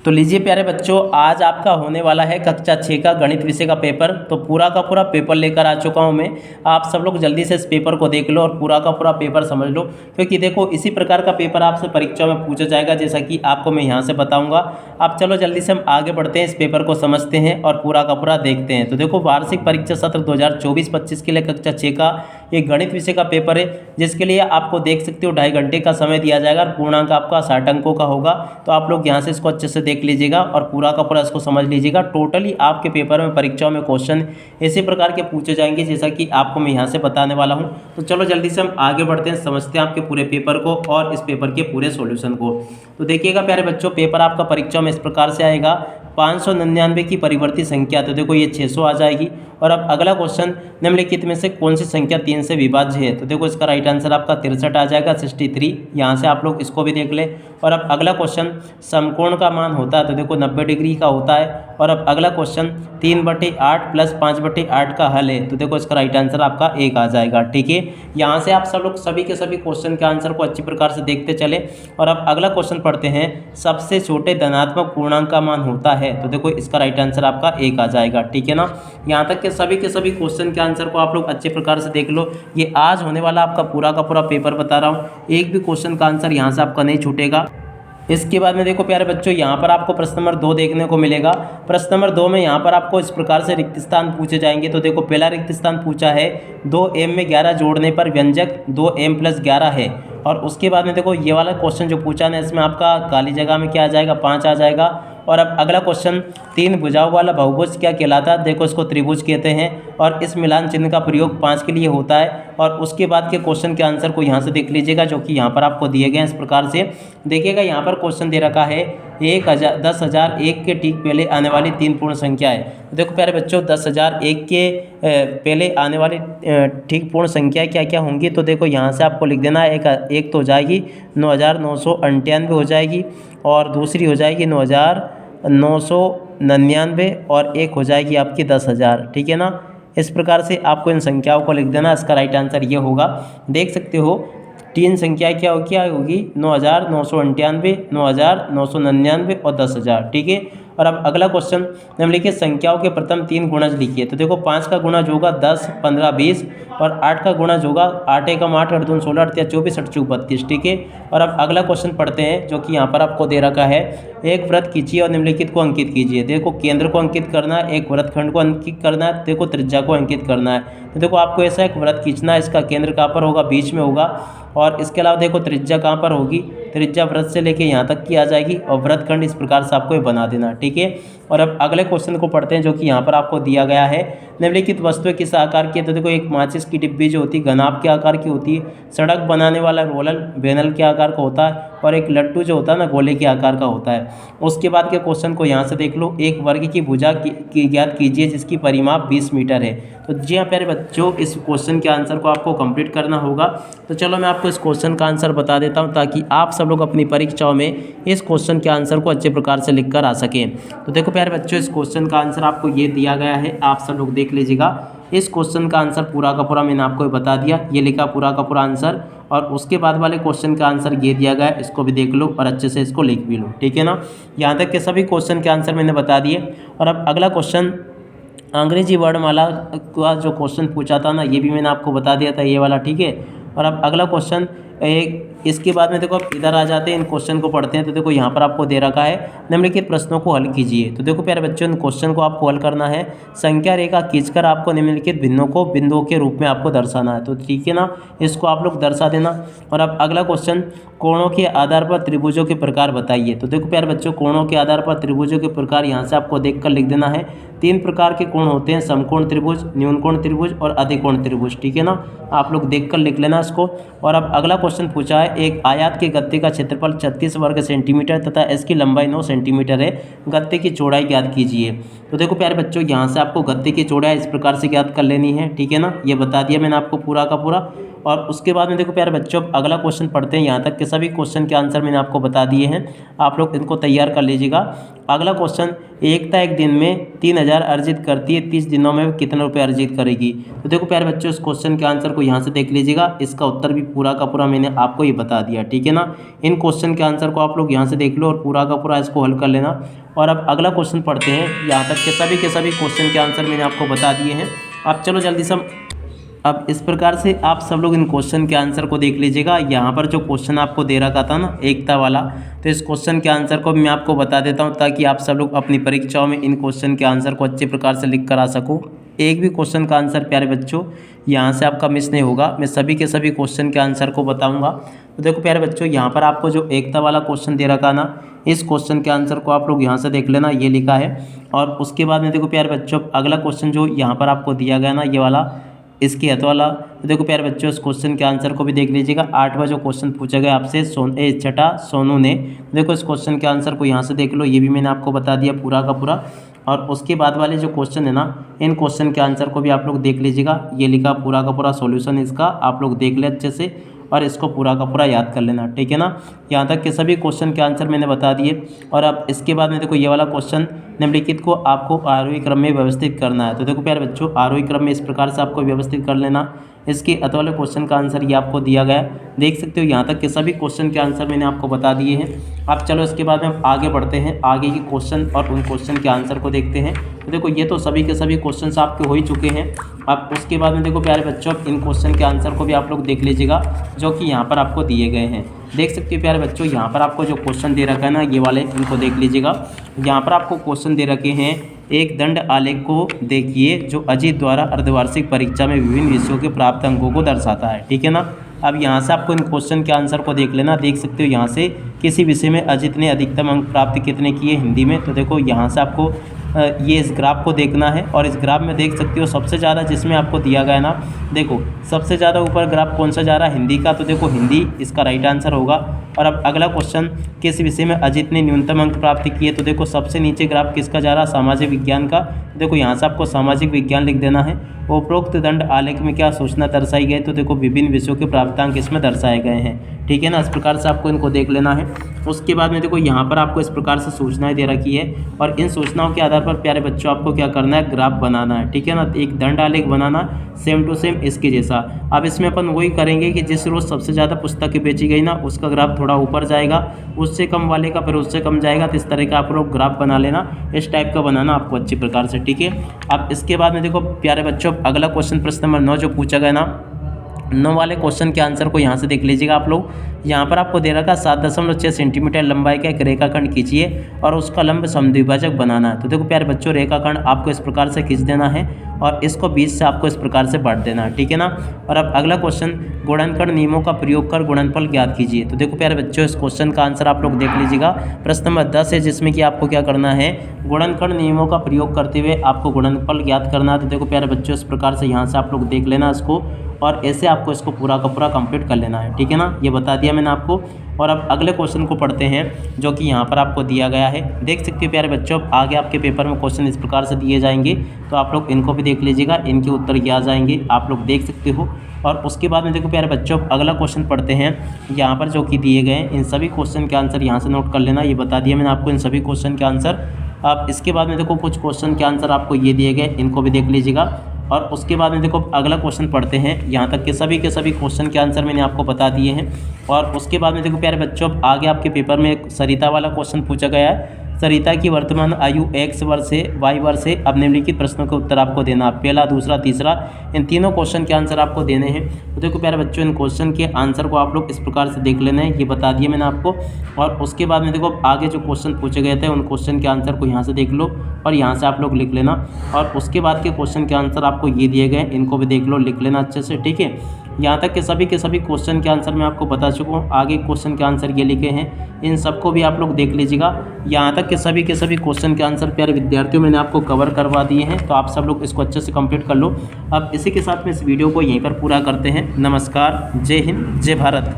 तो लीजिए प्यारे बच्चों, आज आपका होने वाला है कक्षा 6 का गणित विषय का पेपर। तो पूरा का पूरा पेपर लेकर आ चुका हूं मैं। आप सब लोग जल्दी से इस पेपर को देख लो और पूरा का पूरा पेपर समझ लो, क्योंकि देखो इसी प्रकार का पेपर आपसे परीक्षा में पूछा जाएगा, जैसा कि आपको मैं यहां से बताऊंगा। आप चलो जल्दी से हम आगे बढ़ते हैं, इस पेपर को समझते हैं और पूरा का पूरा देखते हैं। तो देखो, वार्षिक परीक्षा सत्र 2024-25 के लिए कक्षा 6 का ये गणित विषय का पेपर है, जिसके लिए आपको देख सकते हो 2.5 घंटे का समय दिया जाएगा और पूर्णांक आपका 60 अंकों का होगा। तो आप लोग यहाँ से इसको अच्छे से देख लीजिएगा और पूरा का पूरा इसको समझ लीजिएगा। टोटली आपके पेपर में, परीक्षाओं में क्वेश्चन इसी प्रकार के पूछे जाएंगे, जैसा कि आपको मैं यहाँ से बताने वाला हूँ। तो चलो जल्दी से हम आगे बढ़ते हैं, समझते हैं आपके पूरे पेपर को और इस पेपर के पूरे सॉल्यूशन को। तो देखिएगा प्यारे बच्चों, पेपर आपका परीक्षा में इस प्रकार से आएगा। 599 की परिवर्तित संख्या, तो देखो ये 600 आ जाएगी। और अब अगला क्वेश्चन, निम्नलिखित में से कौन सी संख्या 3 से विभाज्य है? तो देखो इसका राइट आंसर आपका 63 आ जाएगा, 63। यहाँ से आप लोग इसको भी देख ले। और अब अगला क्वेश्चन, समकोण का मान होता है, तो देखो 90 डिग्री का होता है। और अब अगला क्वेश्चन, 3/8 प्लस 5/8 का हल है, तो देखो इसका राइट आंसर आपका 1 आ जाएगा। ठीक है, यहाँ से आप सब लोग सभी के सभी क्वेश्चन के आंसर को अच्छी प्रकार से देखते चले। और अब अगला क्वेश्चन पढ़ते हैं, सबसे छोटे धनात्मक पूर्णांक का मान होता है, तो देखो इसका राइट आंसर आपका 1 आ जाएगा। ठीक है ना, यहाँ तक के सभी क्वेश्चन के आंसर को आप लोग अच्छे प्रकार से देख लो। ये आज होने वाला आपका पूरा का पूरा पेपर बता रहा हूँ, एक भी क्वेश्चन का आंसर यहाँ से आपका नहीं छूटेगा। इसके बाद में देखो प्यारे बच्चों, यहाँ पर आपको प्रश्न नंबर 2 देखने को मिलेगा। प्रश्न नंबर 2 में यहाँ पर आपको इस प्रकार से रिक्त स्थान पूछे जाएंगे। तो देखो पहला रिक्त स्थान पूछा है, 2m में 11 जोड़ने पर व्यंजक 2m + 11 है। और उसके बाद में देखो ये वाला क्वेश्चन जो पूछा है, इसमें आपका खाली जगह में क्या आ जाएगा, 5 आ जाएगा। और अब अगला क्वेश्चन, 3 भुजाओं वाला बहुभुज क्या कहलाता है? देखो इसको त्रिभुज कहते हैं और इस मिलान चिन्ह का प्रयोग 5 के लिए होता है। और उसके बाद के क्वेश्चन के आंसर को यहाँ से देख लीजिएगा, जो कि यहाँ पर आपको दिए गए हैं इस प्रकार से। देखिएगा यहाँ पर क्वेश्चन दे रखा है 10,001 के ठीक पहले आने वाली 3 पूर्ण संख्याएं। तो देखो प्यारे बच्चों, 10,001 के पहले आने वाली ठीक पूर्ण संख्याएं क्या क्या होंगी? तो देखो यहाँ से आपको लिख देना है, एक तो हो जाएगी 9,998 हो जाएगी, और दूसरी हो जाएगी 9,999 और एक हो जाएगी आपकी 10,000। ठीक है ना, इस प्रकार से आपको इन संख्याओं को लिख देना। इसका राइट आंसर ये होगा। देख सकते हो 3 संख्याएँ क्या होगी, 9,998, 9,999 और 10,000। ठीक है, और अब अगला क्वेश्चन, निम्नलिखित संख्याओं के प्रथम 3 गुणज लिखिए। तो देखो 5 का गुणज होगा 10, 15, 20 और 8 का गुणज होगा 8 एकम 8, 8 दूनी 16, 8 तिया 24, 8 चौक 32। ठीक है, और अब अगला क्वेश्चन पढ़ते हैं, जो कि यहाँ पर आपको दे रखा है, एक वृत्त खींचिए और निम्नलिखित को अंकित कीजिए। देखो केंद्र को अंकित करना है, एक वृत्तखंड को अंकित करना है, देखो त्रिज्या को अंकित करना है। तो देखो आपको ऐसा एक वृत्त खींचना है, इसका केंद्र कहाँ पर होगा, बीच में होगा। और इसके अलावा देखो त्रिज्या कहाँ पर होगी, त्रिज्या वृत्त से लेके यहाँ तक की आ जाएगी और वृत्तखंड इस प्रकार से आपको ये बना देना। ठीक है, और अब अगले क्वेश्चन को पढ़ते हैं, जो कि यहाँ पर आपको दिया गया है, निम्नलिखित वस्तु किस आकार की है? तो देखो एक माचिस की डिब्बी जो होती है घनाभ के आकार की होती है, सड़क बनाने वाला रोलर बेनल के आकार का होता है, और एक लट्टू जो होता है ना गोले के आकार का होता है। उसके बाद के क्वेश्चन को यहाँ से देख लो, एक वर्ग की भुजा की ज्ञात कीजिए जिसकी परिमाप 20 मीटर है। तो जी हाँ प्यारे बच्चों, इस क्वेश्चन के आंसर को आपको कंप्लीट करना होगा। तो चलो मैं आपको इस क्वेश्चन का आंसर बता देता हूँ, ताकि आप सब लोग अपनी परीक्षाओं में इस क्वेश्चन के आंसर को अच्छे प्रकार से लिख कर आ सकें। तो देखो प्यारे बच्चों, इस क्वेश्चन का आंसर आपको ये दिया गया है, आप सब लोग देख लीजिएगा। इस क्वेश्चन का आंसर पूरा का पूरा मैंने आपको बता दिया, ये लिखा पूरा का पूरा आंसर। और उसके बाद वाले क्वेश्चन का आंसर ये दिया गया है, इसको भी देख लो और अच्छे से इसको लिख भी लो। ठीक है ना, यहाँ तक के सभी क्वेश्चन के आंसर मैंने बता दिए। और अब अगला क्वेश्चन, अंग्रेजी वर्णमाला का जो क्वेश्चन पूछा था ना, ये भी मैंने आपको बता दिया था, ये वाला। ठीक है, और अब अगला क्वेश्चन इसके बाद में देखो आप इधर आ जाते हैं, इन क्वेश्चन को पढ़ते हैं। तो देखो यहाँ पर आपको दे रखा है, निम्नलिखित प्रश्नों को हल कीजिए। तो देखो प्यारे बच्चों, इन क्वेश्चन को आपको हल करना है। संख्या रेखा खींचकर आपको निम्नलिखित भिन्नों को बिंदुओं के रूप में आपको दर्शाना है। तो ठीक है ना, इसको आप लोग दर्शा देना। और अब अगला क्वेश्चन, कोणों के आधार पर त्रिभुजों के प्रकार बताइए। तो देखो प्यारे बच्चों, कोणों के आधार पर त्रिभुजों के प्रकार यहाँ से आपको देख कर लिख देना है। 3 प्रकार के कोण होते हैं, समकोण त्रिभुज, न्यूनकोण त्रिभुज और अधिकोण त्रिभुज। ठीक है ना, आप लोग देख कर लिख लेना इसको। और अब अगला क्वेश्चन पूछा है, एक आयत के गत्ते का क्षेत्रफल 36 वर्ग सेंटीमीटर तथा इसकी लंबाई 9 सेंटीमीटर है, गत्ते की चौड़ाई ज्ञात कीजिए। तो देखो प्यारे बच्चों, यहाँ से आपको गत्ते की चौड़ाई इस प्रकार से ज्ञात कर लेनी है। ठीक है ना, ये बता दिया मैंने आपको पूरा का पूरा। और उसके बाद में देखो प्यारे बच्चों अब अगला क्वेश्चन पढ़ते हैं। यहाँ तक के सभी क्वेश्चन के आंसर मैंने आपको बता दिए हैं, आप लोग इनको तैयार कर लीजिएगा। अगला क्वेश्चन, एकता एक दिन में 3000 अर्जित करती है, 30 दिनों में कितने रुपए अर्जित करेगी। तो देखो प्यारे बच्चों इस क्वेश्चन के आंसर को यहाँ से देख लीजिएगा, इसका उत्तर भी पूरा का पूरा मैंने आपको ये बता दिया, ठीक है ना। इन क्वेश्चन के आंसर को आप लोग यहाँ से देख लो और पूरा का पूरा इसको हल कर लेना। और अब अगला क्वेश्चन पढ़ते हैं। यहाँ तक के सभी क्वेश्चन के आंसर मैंने आपको बता दिए हैं। अब चलो जल्दी से अब इस प्रकार से आप सब लोग इन क्वेश्चन के आंसर को देख लीजिएगा। यहाँ पर जो क्वेश्चन आपको दे रखा था ना एकता वाला, तो इस क्वेश्चन के आंसर को मैं आपको बता देता हूँ ताकि आप सब लोग अपनी परीक्षाओं में इन क्वेश्चन के आंसर को अच्छे प्रकार से लिख कर आ सको। एक भी क्वेश्चन का आंसर प्यारे बच्चों यहाँ से आपका मिस नहीं होगा, मैं सभी के सभी क्वेश्चन के आंसर को बताऊँगा। तो देखो प्यारे बच्चों यहाँ पर आपको जो एकता वाला क्वेश्चन दे रखा ना, इस क्वेश्चन के आंसर को आप लोग यहाँ से देख लेना, ये लिखा है। और उसके बाद में देखो प्यारे बच्चों अगला क्वेश्चन जो यहाँ पर आपको दिया गया ना, ये वाला इसकी हथ वाला, तो देखो प्यारे बच्चों इस क्वेश्चन के आंसर को भी देख लीजिएगा। 8वां जो क्वेश्चन पूछा गया आपसे छठा सोनू ने, देखो इस क्वेश्चन के आंसर को यहाँ से देख लो, ये भी मैंने आपको बता दिया पूरा का पूरा। और उसके बाद वाले जो क्वेश्चन है ना, इन क्वेश्चन के आंसर को भी आप लोग देख लीजिएगा, ये लिखा पूरा का पूरा सॉल्यूशन इसका आप लोग देख ले अच्छे से और इसको पूरा का पूरा याद कर लेना, ठीक है ना। यहाँ तक के सभी क्वेश्चन के आंसर मैंने बता दिए। और अब इसके बाद में देखो ये वाला क्वेश्चन, निम्नलिखित को आपको आरोही क्रम में व्यवस्थित करना है। तो देखो प्यारे बच्चों आरोही क्रम में इस प्रकार से आपको व्यवस्थित कर लेना। इसके अत वाले क्वेश्चन का आंसर ये आपको दिया गया है, देख सकते हो। यहाँ तक के सभी क्वेश्चन के आंसर मैंने आपको बता दिए हैं। अब चलो इसके बाद में हम आगे बढ़ते हैं, आगे के क्वेश्चन और उन क्वेश्चन के आंसर को देखते हैं। तो देखो ये तो सभी के सभी क्वेश्चन आपके हो ही चुके हैं। अब उसके बाद में देखो प्यारे बच्चों इन क्वेश्चन के आंसर को भी आप लोग देख लीजिएगा जो कि यहाँ पर आपको दिए गए हैं। देख सकते हो प्यारे बच्चों यहाँ पर आपको जो क्वेश्चन दे रखा है ना, ये वाले इनको देख लीजिएगा। यहाँ पर आपको क्वेश्चन दे रखे हैं, एक दंड आलेख को देखिए जो अजीत द्वारा अर्धवार्षिक परीक्षा में विभिन्न विषयों के प्राप्त अंकों को दर्शाता है, ठीक है ना। अब यहाँ से आपको इन क्वेश्चन के आंसर को देख लेना, देख सकते हो यहाँ से किसी विषय में अजीत ने अधिकतम अंक प्राप्त कितने किए हिंदी में। तो देखो यहाँ से आपको ये इस ग्राफ को देखना है और इस ग्राफ में देख सकते हो सबसे ज़्यादा जिसमें आपको दिया गया ना, देखो सबसे ज़्यादा ऊपर ग्राफ कौन सा जा रहा है, हिंदी का। तो देखो हिंदी इसका राइट आंसर होगा। और अब अगला क्वेश्चन, किस विषय में अजीत ने न्यूनतम अंक प्राप्त किए। तो देखो सबसे नीचे ग्राफ किसका जा रहा है, सामाजिक विज्ञान का। देखो यहाँ से आपको सामाजिक विज्ञान लिख देना है। उपरोक्त दंड आलेख में क्या सूचना दर्शाई गई। तो देखो विभिन्न विषयों के प्राप्तांक इसमें दर्शाए गए हैं, ठीक है ना। इस प्रकार से आपको इनको देख लेना है। उसके बाद में देखो यहाँ पर आपको इस प्रकार से सूचनाएं दे रखी है और इन सूचनाओं के आधार पर प्यारे बच्चों आपको क्या करना है, ग्राफ बनाना है, ठीक है ना। एक दंड आलेख बनाना सेम टू सेम इसके जैसा। अब इसमें अपन वही करेंगे कि जिस रोज़ सबसे ज़्यादा पुस्तकें बेची गई ना, उसका ग्राफ थोड़ा ऊपर जाएगा, उससे कम वाले का फिर उससे कम जाएगा। तो इस तरह का आप लोग ग्राफ बना लेना, इस टाइप का बनाना आपको अच्छी प्रकार से, ठीक है। अब इसके बाद में देखो प्यारे बच्चों अगला क्वेश्चन प्रश्न नंबर 9 जो पूछा गया ना, 9 वाले क्वेश्चन के आंसर को यहाँ से देख लीजिएगा आप लोग। यहाँ पर आपको दे रखा 7.6 सेंटीमीटर लंबाई का एक रेखाखंड खींचिए और उसका लंब समद्विभाजक बनाना है। तो देखो प्यारे बच्चों रेखाखंड आपको इस प्रकार से खींच देना है और इसको बीच से आपको इस प्रकार से बांट देना है, ठीक है ना। और अब अगला क्वेश्चन, गुणनखंड नियमों का प्रयोग कर गुणनफल ज्ञात कीजिए। तो देखो प्यारे बच्चों इस क्वेश्चन का आंसर आप लोग देख लीजिएगा। प्रश्न नंबर 10 है जिसमें कि आपको क्या करना है, गुणनखंड नियमों का प्रयोग करते हुए आपको गुणनफल ज्ञात करना है। तो देखो प्यारे बच्चों इस प्रकार से यहाँ से आप लोग देख लेना इसको और ऐसे आपको इसको पूरा का पूरा कंप्लीट कर लेना है, ठीक है ना। ये बता दिया मैंने आपको। और अब अगले क्वेश्चन को पढ़ते हैं जो कि यहाँ पर आपको दिया गया है। देख सकते हो प्यारे बच्चों आगे आपके पेपर में क्वेश्चन इस प्रकार से दिए जाएंगे, तो आप लोग इनको भी देख लीजिएगा, इनके उत्तर क्या आ जाएंगे आप लोग देख सकते हो। और उसके बाद में देखो प्यारे बच्चों अगला क्वेश्चन पढ़ते हैं। यहाँ पर जो कि दिए गए हैं इन सभी क्वेश्चन के आंसर यहाँ से नोट कर लेना, ये बता दिया मैंने आपको इन सभी क्वेश्चन के आंसर। अब इसके बाद में देखो कुछ क्वेश्चन के आंसर आपको ये दिए गए, इनको भी देख लीजिएगा। और उसके बाद में देखो अगला क्वेश्चन पढ़ते हैं। यहाँ तक के सभी क्वेश्चन के आंसर मैंने आपको बता दिए हैं। और उसके बाद में देखो प्यारे बच्चों आगे आपके पेपर में एक सरिता वाला क्वेश्चन पूछा गया है। सरिता की वर्तमान आयु x वर्ष से y वर्ष है। अब निम्नलिखित प्रश्नों के उत्तर आपको देना, पहला दूसरा तीसरा, इन तीनों क्वेश्चन के आंसर आपको देने हैं। तो देखो प्यारे बच्चों इन क्वेश्चन के आंसर को आप लोग इस प्रकार से देख लेना है, ये बता दिया मैंने आपको। और उसके बाद में देखो आगे जो क्वेश्चन पूछे गए थे उन क्वेश्चन के आंसर को यहाँ से देख लो और यहाँ से आप लोग लिख लेना। और उसके बाद के क्वेश्चन के आंसर आपको ये दिए गए, इनको भी देख लो, लिख लेना अच्छे से, ठीक है। यहाँ तक के सभी क्वेश्चन के आंसर मैं आपको बता चुका हूँ। आगे क्वेश्चन के आंसर ये लिखे हैं, इन सबको भी आप लोग देख लीजिएगा। यहाँ तक के सभी क्वेश्चन के आंसर प्यारे विद्यार्थियों मैंने आपको कवर करवा दिए हैं, तो आप सब लोग इसको अच्छे से कंप्लीट कर लो। अब इसी के साथ में इस वीडियो को यहीं पर पूरा करते हैं। नमस्कार, जय हिंद, जय भारत।